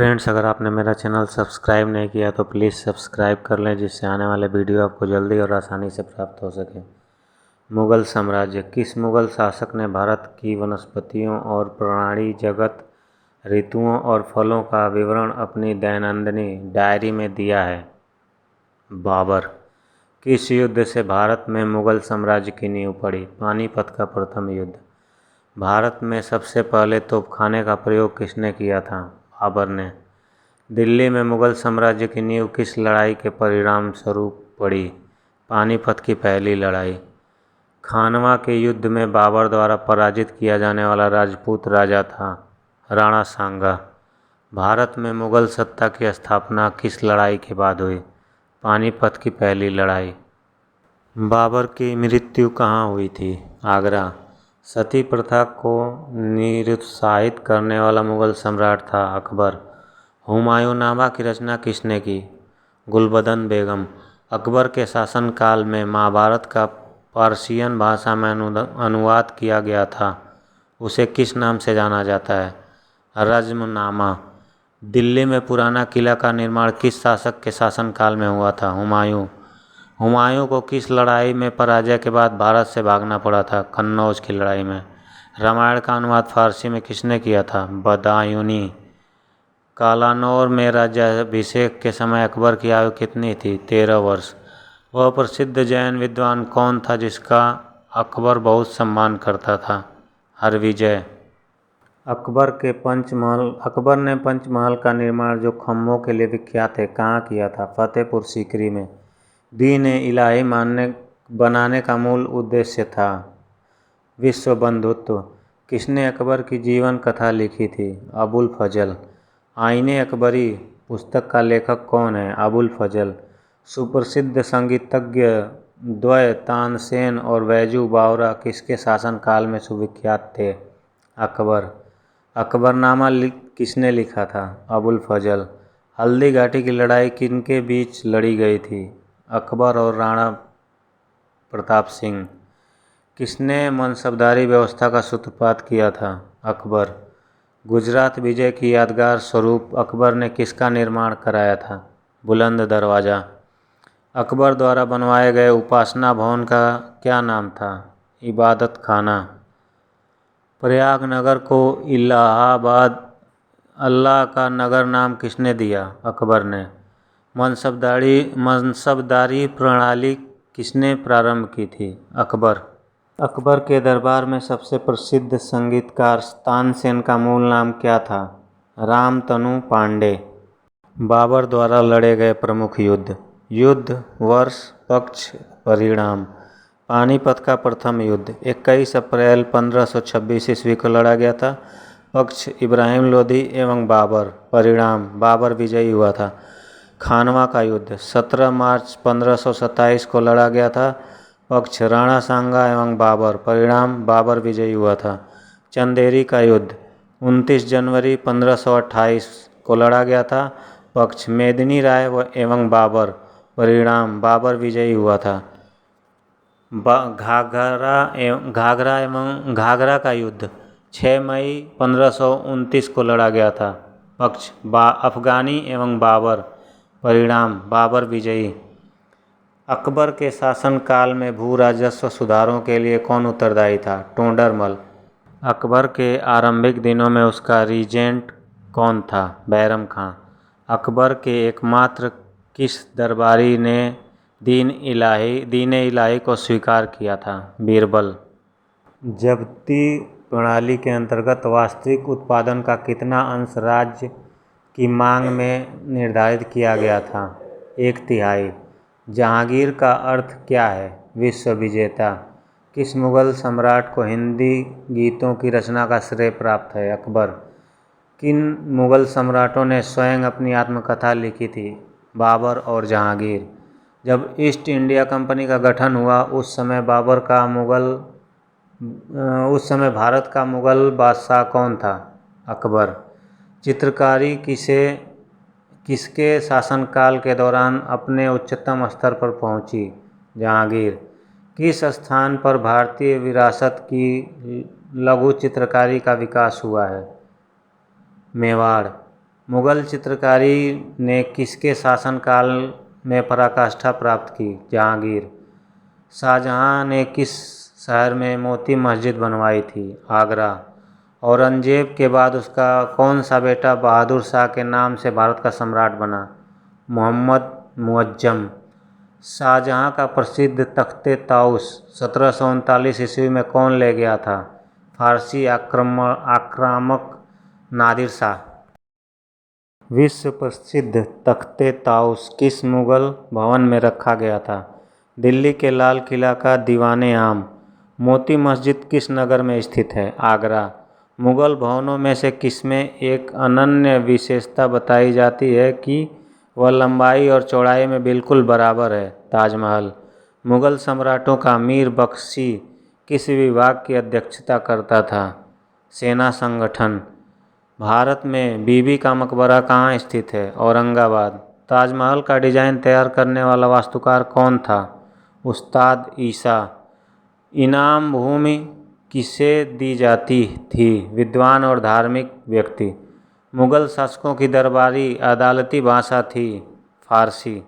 Friends, अगर आपने मेरा चैनल सब्सक्राइब नहीं किया तो प्लीज़ सब्सक्राइब कर लें, जिससे आने वाले वीडियो आपको जल्दी और आसानी से प्राप्त हो सके। मुग़ल साम्राज्य। किस मुग़ल शासक ने भारत की वनस्पतियों और प्राणी जगत, ऋतुओं और फलों का विवरण अपनी दैनंदिनी डायरी में दिया है? बाबर। किस युद्ध से भारत में मुग़ल साम्राज्य की नींव पड़ी? पानीपत का प्रथम युद्ध। भारत में सबसे पहले तोपखाने का प्रयोग किसने किया था? बाबर ने। दिल्ली में मुग़ल साम्राज्य की नींव किस लड़ाई के परिणाम स्वरूप पड़ी? पानीपत की पहली लड़ाई। खानवा के युद्ध में बाबर द्वारा पराजित किया जाने वाला राजपूत राजा था? राणा सांगा। भारत में मुग़ल सत्ता की स्थापना किस लड़ाई के बाद हुई? पानीपत की पहली लड़ाई। बाबर की मृत्यु कहाँ हुई थी? आगरा। सती प्रथा को निरुत्साहित करने वाला मुग़ल सम्राट था? अकबर। हुमायूंनामा की रचना किसने की? गुलबदन बेगम। अकबर के शासनकाल में महाभारत का पर्शियन भाषा में अनुवाद किया गया था, उसे किस नाम से जाना जाता है? रज़्मनामा। दिल्ली में पुराना किला का निर्माण किस शासक के शासनकाल में हुआ था? हुमायूं। हुमायूं को किस लड़ाई में पराजय के बाद भारत से भागना पड़ा था? कन्नौज की लड़ाई में। रामायण का अनुवाद फारसी में किसने किया था? बदायूनी। कालानौर में राज्याभिषेक के समय अकबर की आयु कितनी थी? 13 वर्ष। वह प्रसिद्ध जैन विद्वान कौन था जिसका अकबर बहुत सम्मान करता था? हरविजय। अकबर ने पंचमहल का निर्माण जो खम्भों के लिए विख्यात है, कहाँ किया था? फतेहपुर सीकरी में। दीन-ए-इलाही बनाने का मूल उद्देश्य था? विश्व बंधुत्व। किसने अकबर की जीवन कथा लिखी थी? अबुल फजल। आईने अकबरी पुस्तक का लेखक कौन है? अबुल फजल। सुप्रसिद्ध संगीतज्ञ द्वय तानसेन और बैजू बावरा किसके शासनकाल में सुविख्यात थे? अकबर। अकबरनामा किसने लिखा था? अबुल फजल। हल्दी घाटी की लड़ाई किनके बीच लड़ी गई थी? अकबर और राणा प्रताप सिंह। किसने मनसबदारी व्यवस्था का सूत्रपात किया था? अकबर। गुजरात विजय की यादगार स्वरूप अकबर ने किसका निर्माण कराया था? बुलंद दरवाज़ा। अकबर द्वारा बनवाए गए उपासना भवन का क्या नाम था? इबादत खाना। प्रयाग नगर को इलाहाबाद अल्लाह का नगर नाम किसने दिया? अकबर ने। मनसबदारी प्रणाली किसने प्रारंभ की थी? अकबर। अकबर के दरबार में सबसे प्रसिद्ध संगीतकार तानसेन का मूल नाम क्या था? रामतनु पांडे। बाबर द्वारा लड़े गए प्रमुख युद्ध। युद्ध, वर्ष, पक्ष, परिणाम। पानीपत का प्रथम युद्ध 21 अप्रैल 1526 ईस्वी को लड़ा गया था। पक्ष इब्राहिम लोदी एवं बाबर। परिणाम बाबर विजयी हुआ था। खानवा का युद्ध 17 मार्च 1527 को लड़ा गया था। पक्ष राणा सांगा एवं बाबर। परिणाम बाबर विजयी हुआ था। चंदेरी का युद्ध 29 जनवरी 1528 को लड़ा गया था। पक्ष मेदिनी राय एवं बाबर। परिणाम बाबर विजयी हुआ था। घाघरा का युद्ध 6 मई 1529 को लड़ा गया था। पक्ष अफगानी एवं बाबर। परिणाम बाबर विजयी। अकबर के शासनकाल में भू राजस्व सुधारों के लिए कौन उत्तरदायी था? टोडरमल। अकबर के आरंभिक दिनों में उसका रीजेंट कौन था? बैरम खां। अकबर के एकमात्र किस दरबारी ने दीन-ए-इलाही को स्वीकार किया था? बीरबल। जब्ती प्रणाली के अंतर्गत वास्तविक उत्पादन का कितना अंश राज्य की मांग में निर्धारित किया गया था? 1/3। जहांगीर का अर्थ क्या है? विश्व विजेता। किस मुग़ल सम्राट को हिंदी गीतों की रचना का श्रेय प्राप्त है? अकबर। किन मुग़ल सम्राटों ने स्वयं अपनी आत्मकथा लिखी थी? बाबर और जहांगीर। जब ईस्ट इंडिया कंपनी का गठन हुआ उस समय भारत का मुग़ल बादशाह कौन था? अकबर। चित्रकारी किसके शासनकाल के दौरान अपने उच्चतम स्तर पर पहुंची? जहांगीर। किस स्थान पर भारतीय विरासत की लघु चित्रकारी का विकास हुआ है? मेवाड़। मुगल चित्रकारी ने किसके शासनकाल में पराकाष्ठा प्राप्त की? जहांगीर। शाहजहां ने किस शहर में मोती मस्जिद बनवाई थी? आगरा। औरंगजेब के बाद उसका कौन सा बेटा बहादुर शाह के नाम से भारत का सम्राट बना? मोहम्मद मुअज्जम। शाहजहां का प्रसिद्ध तख्ते ताउस 1739 ईस्वी में कौन ले गया था? फारसी आक्रामक नादिर शाह। विश्व प्रसिद्ध तख्ते ताउस किस मुगल भवन में रखा गया था? दिल्ली के लाल किला का दीवाने आम। मोती मस्जिद किस नगर में स्थित है? आगरा। मुगल भवनों में से किसमें एक अनन्य विशेषता बताई जाती है कि वह लंबाई और चौड़ाई में बिल्कुल बराबर है? ताजमहल। मुगल सम्राटों का मीर बख्शी किस विभाग की अध्यक्षता करता था? सेना संगठन। भारत में बीबी का मकबरा कहाँ स्थित है? औरंगाबाद। ताजमहल का डिजाइन तैयार करने वाला वास्तुकार कौन था? उस्ताद ईसा। इनाम भूमि किसे दी जाती थी? विद्वान और धार्मिक व्यक्ति। मुगल शासकों की दरबारी अदालती भाषा थी? फारसी।